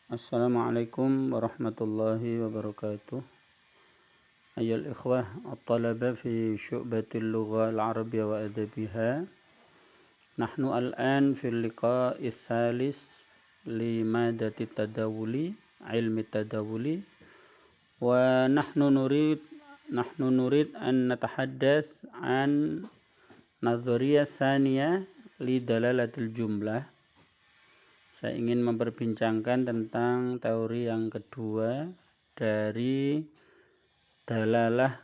Assalamualaikum warahmatullahi wabarakatuh. Ayol ikhwah at-talaba fi syu'batil lugha al-arabiyya wa adabiha. Nahnu al-an fi al-liqa'i ats-tsalits li madati tadawuli, ilmi tadawuli. Wa nahnu nurid an natahaddath an nadhariyah tsaniyah li dalalatil jumlah. Saya ingin memperbincangkan tentang teori yang kedua dari dalalah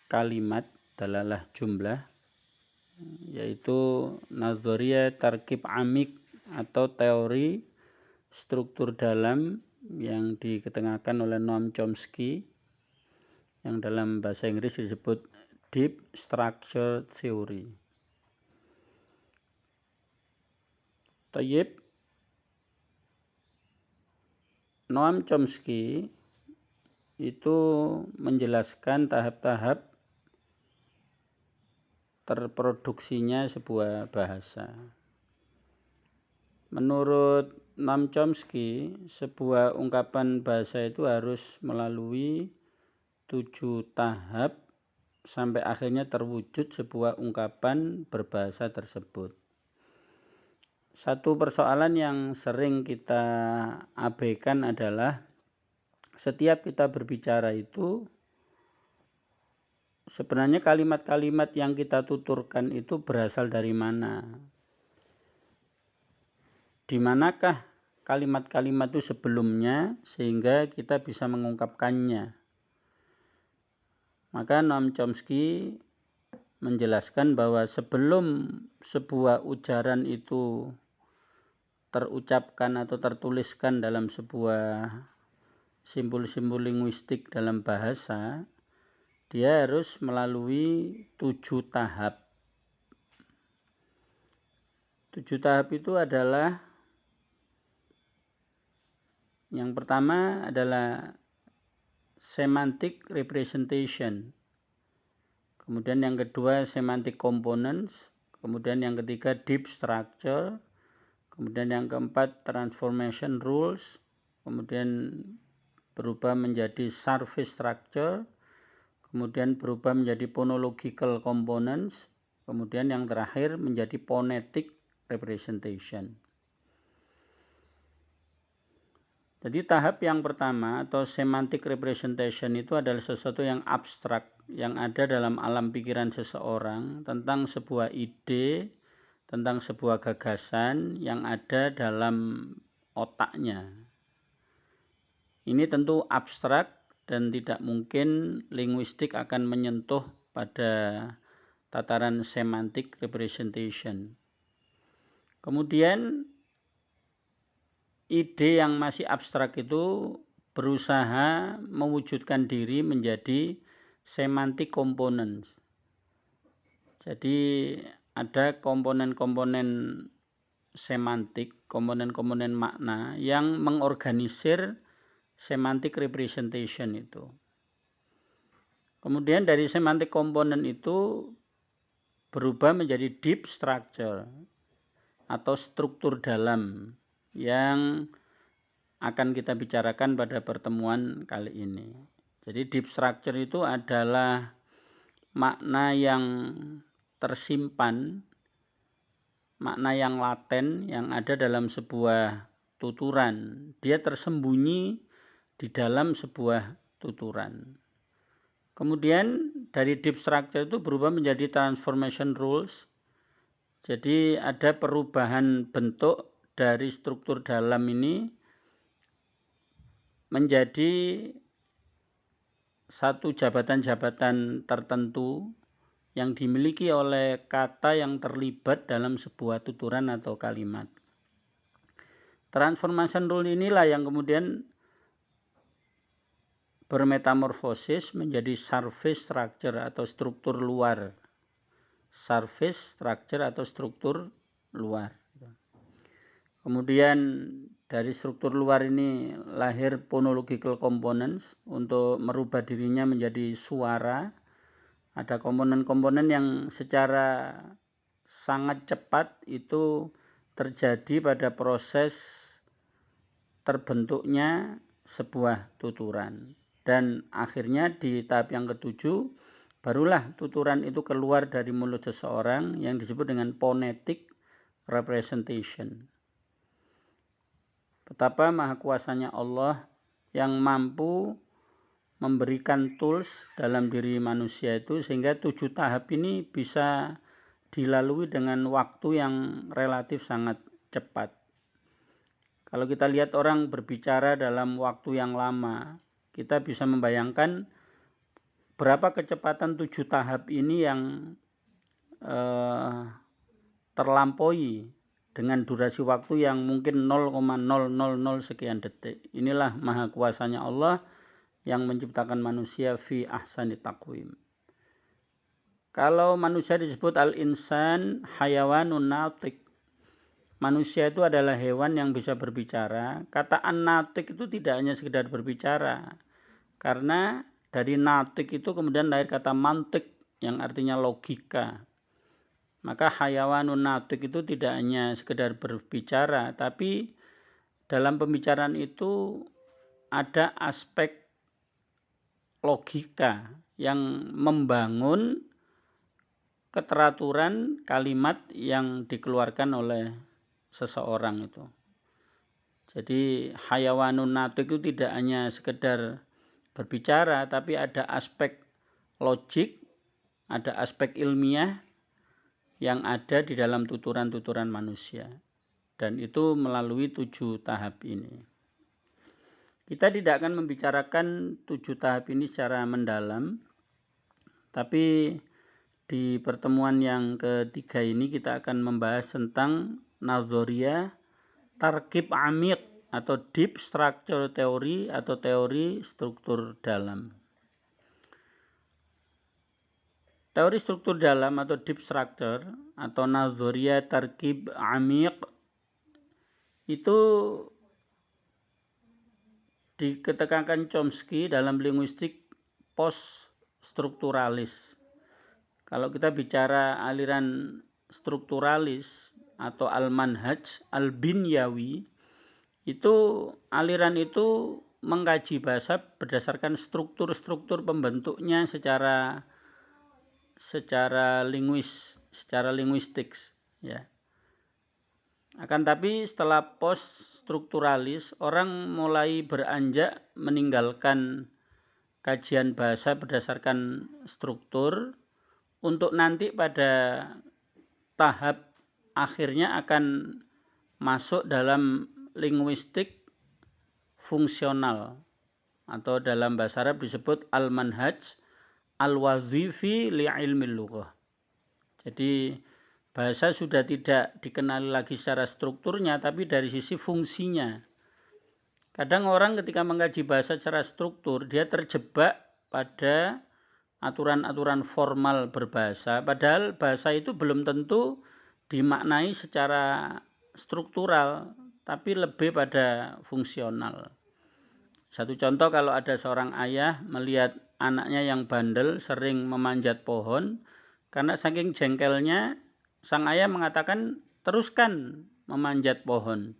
kalimat, dalalah jumlah, yaitu nadhariyah tarkib amik atau teori struktur dalam yang diketengahkan oleh Noam Chomsky, yang dalam bahasa Inggris disebut Deep Structure Theory. Tayyib, Noam Chomsky itu menjelaskan tahap-tahap terproduksinya sebuah bahasa. Menurut Noam Chomsky, sebuah ungkapan bahasa itu harus melalui 7 tahap sampai akhirnya terwujud sebuah ungkapan berbahasa tersebut. Satu persoalan yang sering kita abaikan adalah setiap kita berbicara itu sebenarnya kalimat-kalimat yang kita tuturkan itu berasal dari mana? Di manakah kalimat-kalimat itu sebelumnya sehingga kita bisa mengungkapkannya? Maka Noam Chomsky menjelaskan bahwa sebelum sebuah ujaran itu terucapkan atau tertuliskan dalam sebuah simbol-simbol linguistik dalam bahasa, dia harus melalui 7 tahap. 7 tahap itu adalah, yang pertama adalah semantic representation, kemudian yang kedua semantic components, kemudian yang ketiga deep structure, kemudian yang keempat transformation rules, kemudian berubah menjadi surface structure, kemudian berubah menjadi phonological components, kemudian yang terakhir menjadi phonetic representation. Jadi tahap yang pertama atau semantic representation itu adalah sesuatu yang abstrak, yang ada dalam alam pikiran seseorang tentang sebuah ide, tentang sebuah gagasan yang ada dalam otaknya. Ini tentu abstrak dan tidak mungkin linguistik akan menyentuh pada tataran semantic representation. Kemudian ide yang masih abstrak itu berusaha mewujudkan diri menjadi semantic components. Jadi ada komponen-komponen semantik, komponen-komponen makna yang mengorganisir semantic representation itu. Kemudian dari semantic component itu berubah menjadi deep structure atau struktur dalam yang akan kita bicarakan pada pertemuan kali ini. Jadi deep structure itu adalah makna yang tersimpan, makna yang laten yang ada dalam sebuah tuturan. Dia tersembunyi di dalam sebuah tuturan. Kemudian dari deep structure itu berubah menjadi transformation rules. Jadi ada perubahan bentuk dari struktur dalam ini menjadi satu jabatan-jabatan tertentu yang dimiliki oleh kata yang terlibat dalam sebuah tuturan atau kalimat. Transformation rule inilah yang kemudian bermetamorfosis menjadi surface structure atau struktur luar. Surface structure atau struktur luar. Kemudian dari struktur luar ini lahir phonological components untuk merubah dirinya menjadi suara. Ada komponen-komponen yang secara sangat cepat itu terjadi pada proses terbentuknya sebuah tuturan. Dan akhirnya di tahap yang ketujuh, barulah tuturan itu keluar dari mulut seseorang yang disebut dengan phonetic representation. Betapa maha kuasanya Allah yang mampu memberikan tools dalam diri manusia itu sehingga 7 tahap ini bisa dilalui dengan waktu yang relatif sangat cepat. Kalau kita lihat orang berbicara dalam waktu yang lama, kita bisa membayangkan berapa kecepatan 7 tahap ini yang terlampaui dengan durasi waktu yang mungkin 0,000 sekian detik. Inilah maha kuasanya Allah yang menciptakan manusia fi ahsani taqwim. Kalau manusia disebut al-insan hayawanun natiq. Manusia itu adalah hewan yang bisa berbicara. Kata an-natiq itu tidak hanya sekedar berbicara. Karena dari natiq itu kemudian lahir kata mantik yang artinya logika. Maka hayawanun natiq itu tidak hanya sekedar berbicara, tapi dalam pembicaraan itu ada aspek logika yang membangun keteraturan kalimat yang dikeluarkan oleh seseorang itu. Jadi hayawanun natiq itu tidak hanya sekedar berbicara, tapi ada aspek logik, ada aspek ilmiah yang ada di dalam tuturan-tuturan manusia. Dan itu melalui 7 tahap ini. Kita tidak akan membicarakan 7 tahap ini secara mendalam, tapi di pertemuan yang ketiga ini kita akan membahas tentang nazariyah tarkib amik atau deep structure theory atau teori struktur dalam. Teori struktur dalam atau deep structure atau nazariyah tarkib amik itu diketekankan Chomsky dalam linguistik post-strukturalis. Kalau kita bicara aliran strukturalis atau al-manhaj al-binyawi, itu aliran itu mengkaji bahasa berdasarkan struktur-struktur pembentuknya secara linguistik, ya. Akan tapi setelah post-strukturalis, orang mulai beranjak meninggalkan kajian bahasa berdasarkan struktur untuk nanti pada tahap akhirnya akan masuk dalam linguistik fungsional atau dalam bahasa Arab disebut al-manhaj al-wazifi li'ilmil lughah. Jadi bahasa sudah tidak dikenali lagi secara strukturnya, tapi dari sisi fungsinya. Kadang orang ketika mengkaji bahasa secara struktur, dia terjebak pada aturan-aturan formal berbahasa, padahal bahasa itu belum tentu dimaknai secara struktural, tapi lebih pada fungsional. Satu contoh, kalau ada seorang ayah melihat anaknya yang bandel sering memanjat pohon, karena saking jengkelnya, sang ayah mengatakan, teruskan memanjat pohon.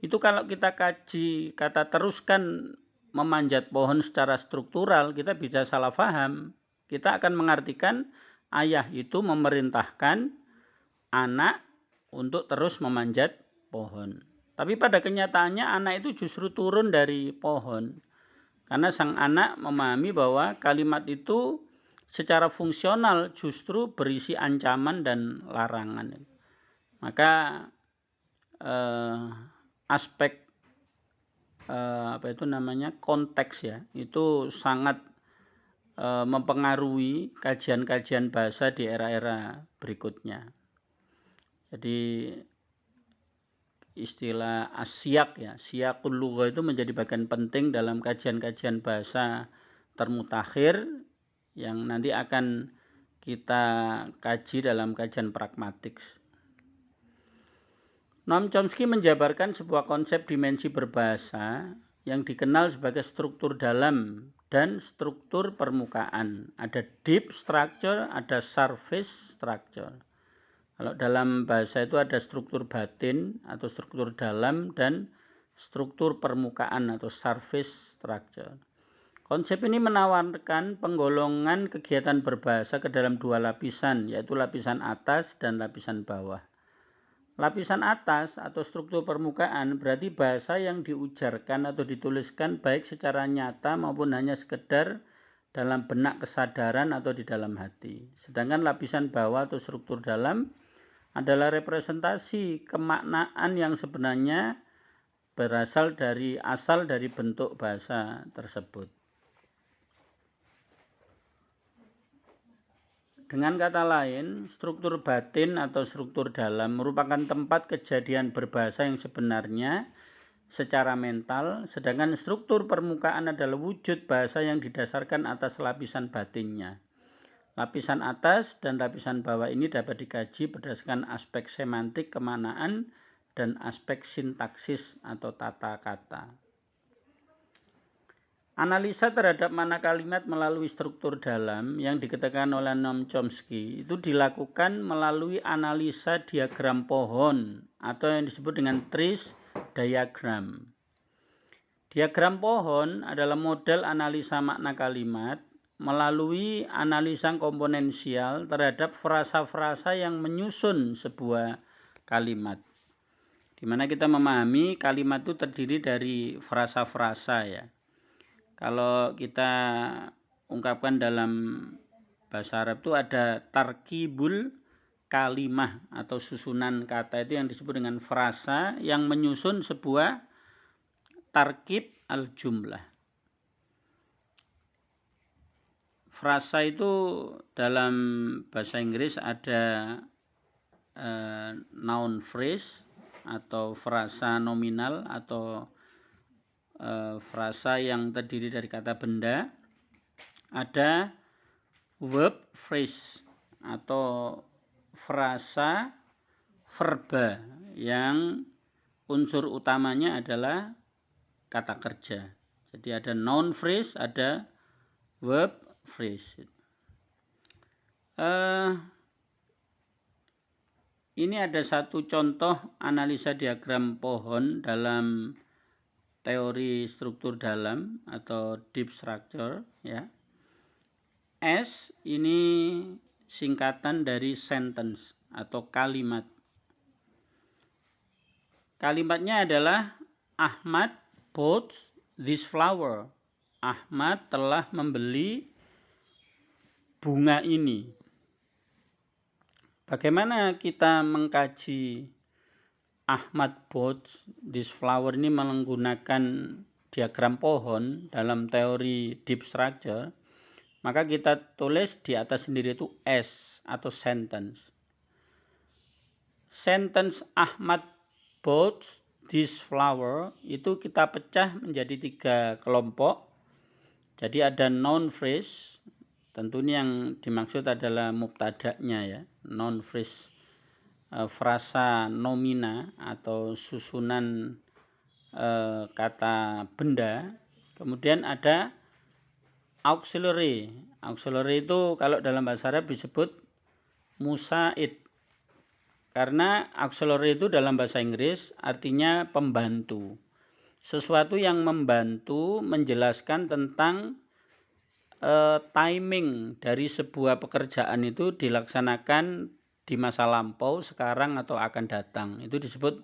Itu kalau kita kaji kata teruskan memanjat pohon secara struktural, kita bisa salah paham. Kita akan mengartikan ayah itu memerintahkan anak untuk terus memanjat pohon. Tapi pada kenyataannya anak itu justru turun dari pohon. Karena sang anak memahami bahwa kalimat itu secara fungsional justru berisi ancaman dan larangan. Maka aspek konteks ya, itu sangat mempengaruhi kajian-kajian bahasa di era-era berikutnya. Jadi istilah asyak ya, siyaqul lughah itu menjadi bagian penting dalam kajian-kajian bahasa termutakhir yang nanti akan kita kaji dalam kajian pragmatik. Noam Chomsky menjabarkan sebuah konsep dimensi berbahasa yang dikenal sebagai struktur dalam dan struktur permukaan. Ada deep structure, ada surface structure. Kalau dalam bahasa itu ada struktur batin atau struktur dalam dan struktur permukaan atau surface structure. Konsep ini menawarkan penggolongan kegiatan berbahasa ke dalam dua lapisan, yaitu lapisan atas dan lapisan bawah. Lapisan atas atau struktur permukaan berarti bahasa yang diujarkan atau dituliskan baik secara nyata maupun hanya sekedar dalam benak kesadaran atau di dalam hati. Sedangkan lapisan bawah atau struktur dalam adalah representasi kemaknaan yang sebenarnya berasal dari bentuk bahasa tersebut. Dengan kata lain, struktur batin atau struktur dalam merupakan tempat kejadian berbahasa yang sebenarnya secara mental, sedangkan struktur permukaan adalah wujud bahasa yang didasarkan atas lapisan batinnya. Lapisan atas dan lapisan bawah ini dapat dikaji berdasarkan aspek semantik kemaknaan dan aspek sintaksis atau tata kata. Analisa terhadap makna kalimat melalui struktur dalam yang dikatakan oleh Noam Chomsky itu dilakukan melalui analisa diagram pohon atau yang disebut dengan trees diagram. Diagram pohon adalah model analisa makna kalimat melalui analisa komponensial terhadap frasa-frasa yang menyusun sebuah kalimat. Di mana kita memahami kalimat itu terdiri dari frasa-frasa ya. Kalau kita ungkapkan dalam bahasa Arab itu ada tarkibul kalimah atau susunan kata itu yang disebut dengan frasa yang menyusun sebuah tarkib al-jumlah. Frasa itu dalam bahasa Inggris ada noun phrase atau frasa nominal atau frasa yang terdiri dari kata benda, ada verb phrase atau frasa verba yang unsur utamanya adalah kata kerja. Jadi ada noun phrase, ada verb phrase. Ini ada satu contoh analisa diagram pohon dalam teori struktur dalam atau deep structure ya. S ini singkatan dari sentence atau kalimat. Kalimatnya adalah Ahmad bought this flower. Ahmad telah membeli bunga ini. Bagaimana kita mengkaji Ahmad bought this flower ini menggunakan diagram pohon dalam teori deep structure? Maka kita tulis di atas sendiri itu S atau sentence. Sentence Ahmad bought this flower itu kita pecah menjadi 3 kelompok. Jadi ada noun phrase, tentu ini yang dimaksud adalah mubtada'nya ya, noun phrase. Frasa nomina atau susunan kata benda. Kemudian ada auxiliary. Auxiliary itu kalau dalam bahasa Arab disebut musaid. Karena auxiliary itu dalam bahasa Inggris artinya pembantu. Sesuatu yang membantu menjelaskan tentang timing dari sebuah pekerjaan itu dilaksanakan di masa lampau, sekarang atau akan datang. Itu disebut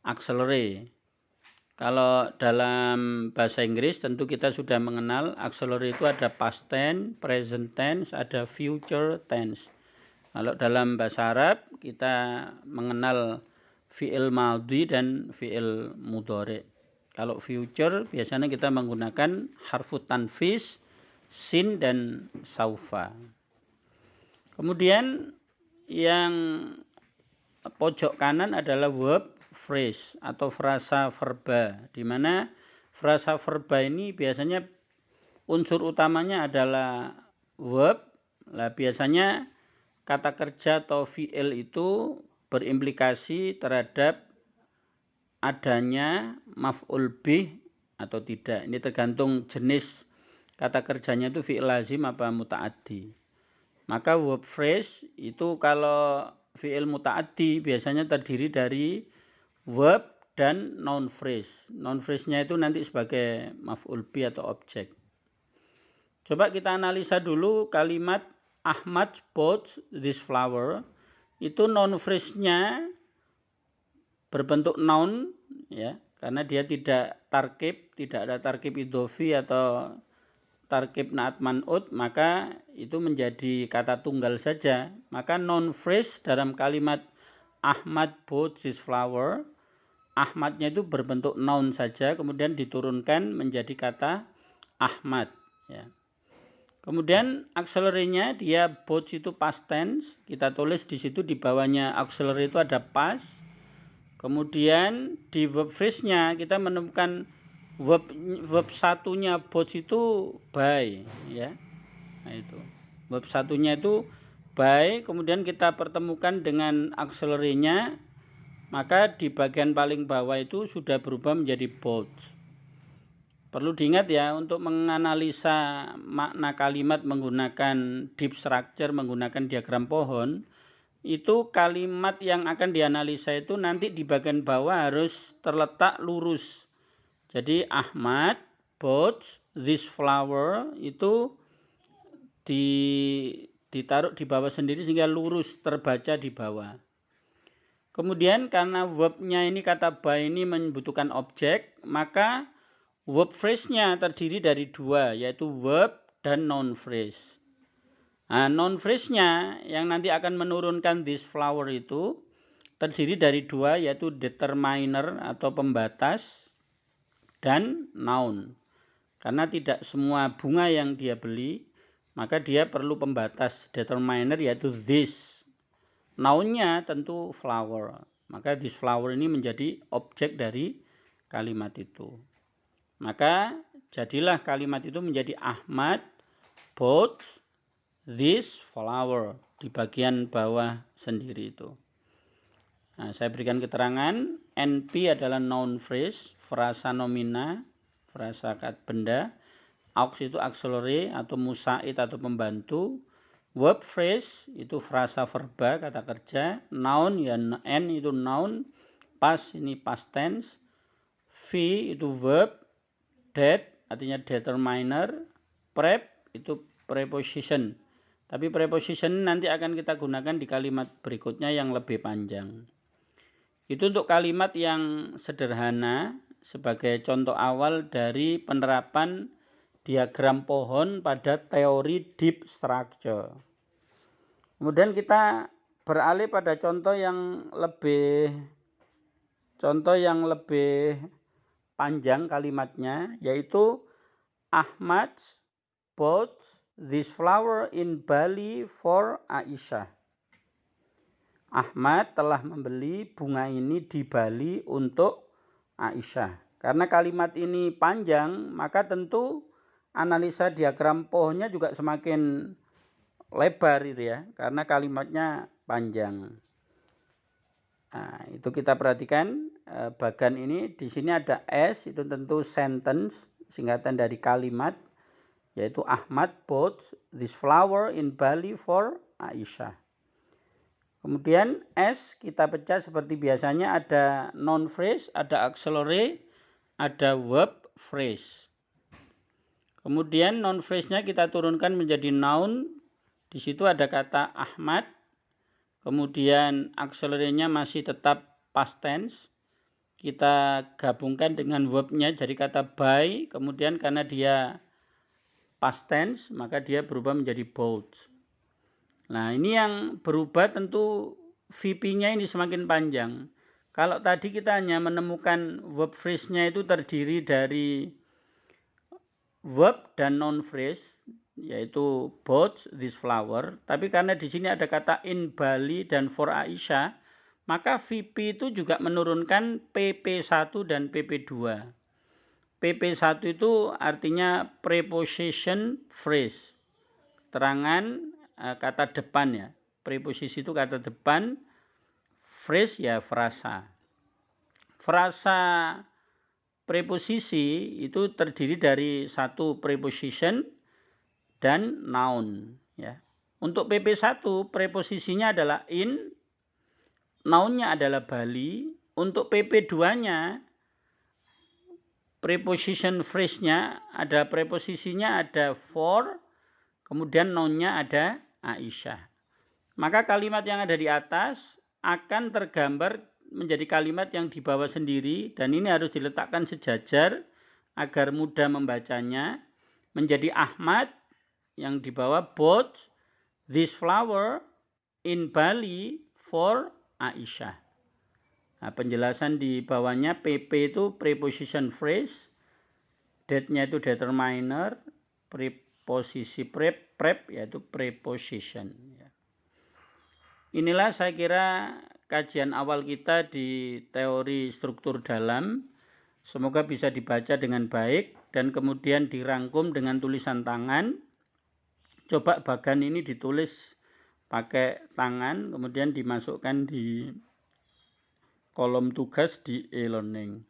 auxiliary. Kalau dalam bahasa Inggris tentu kita sudah mengenal auxiliary itu ada past tense, present tense, ada future tense. Kalau dalam bahasa Arab kita mengenal fi'il madhi dan fi'il mudhari. Kalau future biasanya kita menggunakan harfu tanfis, sin dan saufa. Kemudian yang pojok kanan adalah verb phrase atau frasa verba, di mana frasa verba ini biasanya unsur utamanya adalah verb. Lah biasanya kata kerja atau fi'il itu berimplikasi terhadap adanya maf'ul bih atau tidak. Ini tergantung jenis kata kerjanya itu fi'il lazim apa muta'addi. Maka verb phrase itu kalau fi'il muta'addi biasanya terdiri dari verb dan noun phrase. Noun phrase-nya itu nanti sebagai maf'ul bi atau objek. Coba kita analisa dulu kalimat Ahmad bought this flower. Itu noun phrase-nya berbentuk noun, ya, karena dia tidak tarkib, tidak ada tarkib idhofi atau tarkib na'at man'ut, maka itu menjadi kata tunggal saja. Maka noun phrase dalam kalimat Ahmad bought this flower, Ahmadnya itu berbentuk noun saja, kemudian diturunkan menjadi kata Ahmad. Ya. Kemudian auxiliary-nya dia bought itu past tense, kita tulis di situ di bawahnya auxiliary itu ada past. Kemudian di verb phrase-nya kita menemukan verb satunya bought itu by, ya. Nah itu. Verb satunya itu by, kemudian kita pertemukan dengan auxiliary-nya, maka di bagian paling bawah itu sudah berubah menjadi bought. Perlu diingat ya, untuk menganalisa makna kalimat menggunakan deep structure, menggunakan diagram pohon, itu kalimat yang akan dianalisa itu nanti di bagian bawah harus terletak lurus. Jadi Ahmad bought this flower itu ditaruh di bawah sendiri sehingga lurus terbaca di bawah. Kemudian karena verbnya ini kata by ini membutuhkan objek, maka verb phrase-nya terdiri dari dua, yaitu verb dan noun phrase. Nah, noun phrase-nya yang nanti akan menurunkan this flower itu terdiri dari dua, yaitu determiner atau pembatas dan noun. Karena tidak semua bunga yang dia beli, maka dia perlu pembatas determiner yaitu this. Noun-nya tentu flower. Maka this flower ini menjadi objek dari kalimat itu. Maka jadilah kalimat itu menjadi Ahmad bought this flower di bagian bawah sendiri itu. Nah, saya berikan keterangan. NP adalah noun phrase, frasa nomina, frasa benda. Aux itu auxiliary atau musaid atau pembantu. Verb phrase itu frasa verba, kata kerja. Noun ya N itu noun. Past ini past tense. V itu verb. Det artinya determiner. Prep itu preposition. Tapi preposition nanti akan kita gunakan di kalimat berikutnya yang lebih panjang. Itu untuk kalimat yang sederhana sebagai contoh awal dari penerapan diagram pohon pada teori deep structure. Kemudian kita beralih pada contoh yang lebih panjang kalimatnya, yaitu Ahmad bought this flower in Bali for Aisyah. Ahmad telah membeli bunga ini di Bali untuk Aisyah. Karena kalimat ini panjang, maka tentu analisa diagram pohonnya juga semakin lebar itu ya, karena kalimatnya panjang. Nah, itu kita perhatikan bagian ini. Di sini ada S, itu tentu sentence, singkatan dari kalimat, yaitu Ahmad bought this flower in Bali for Aisyah. Kemudian S kita pecah seperti biasanya, ada noun phrase, ada auxiliary, ada verb phrase. Kemudian noun phrase-nya kita turunkan menjadi noun. Di situ ada kata Ahmad. Kemudian auxiliary-nya masih tetap past tense. Kita gabungkan dengan verb-nya jadi kata by. Kemudian karena dia past tense, maka dia berubah menjadi bought. Nah, ini yang berubah tentu VP-nya ini semakin panjang. Kalau tadi kita hanya menemukan verb phrase-nya itu terdiri dari verb dan noun phrase, yaitu bought this flower. Tapi karena di sini ada kata in Bali dan for Aisyah, maka VP itu juga menurunkan PP1 dan PP2. PP1 itu artinya preposition phrase. Keterangan kata depan ya. Preposisi itu kata depan, phrase ya frasa. Frasa preposisi itu terdiri dari satu preposition dan noun ya. Untuk PP1 preposisinya adalah in, nounnya adalah Bali, untuk PP2-nya, preposition phrase-nya ada preposisinya ada for, kemudian noun-nya ada Aisyah. Maka kalimat yang ada di atas akan tergambar menjadi kalimat yang dibawa sendiri, dan ini harus diletakkan sejajar agar mudah membacanya. Menjadi Ahmad yang dibawa bought this flower in Bali for Aisyah. Nah, penjelasan di bawahnya, PP itu preposition phrase, that-nya itu determiner, preposisi prep yaitu preposition. Inilah saya kira kajian awal kita di teori struktur dalam. Semoga bisa dibaca dengan baik dan kemudian dirangkum dengan tulisan tangan. Coba bagan ini ditulis pakai tangan, kemudian dimasukkan di kolom tugas di e-learning.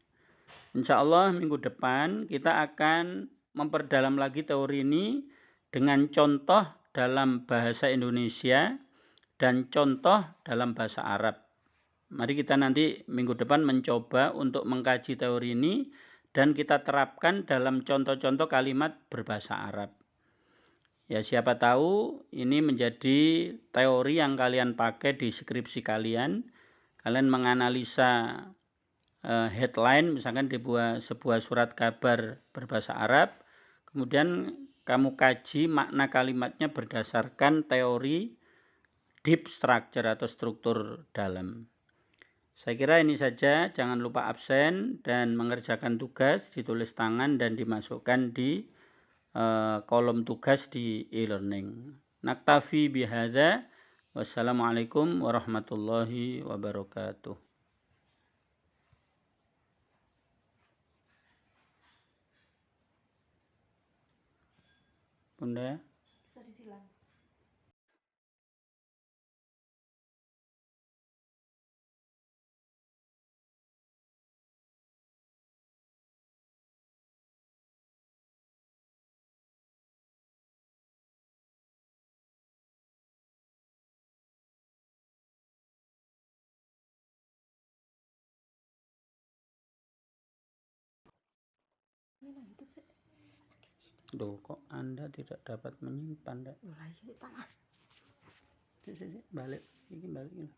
Insya Allah minggu depan kita akan memperdalam lagi teori ini dengan contoh dalam bahasa Indonesia dan contoh dalam bahasa Arab. Mari kita nanti minggu depan mencoba untuk mengkaji teori ini dan kita terapkan dalam contoh-contoh kalimat berbahasa Arab. Ya, siapa tahu ini menjadi teori yang kalian pakai di skripsi kalian. Kalian menganalisa headline misalkan di sebuah surat kabar berbahasa Arab, kemudian kamu kaji makna kalimatnya berdasarkan teori deep structure atau struktur dalam. Saya kira ini saja, jangan lupa absen dan mengerjakan tugas, ditulis tangan dan dimasukkan di kolom tugas di e-learning. Naktafi bihadza. Wassalamualaikum warahmatullahi wabarakatuh. Bunda? Bisa disilang. Duh, kok Anda tidak dapat menyimpan? Balik. Ini balik.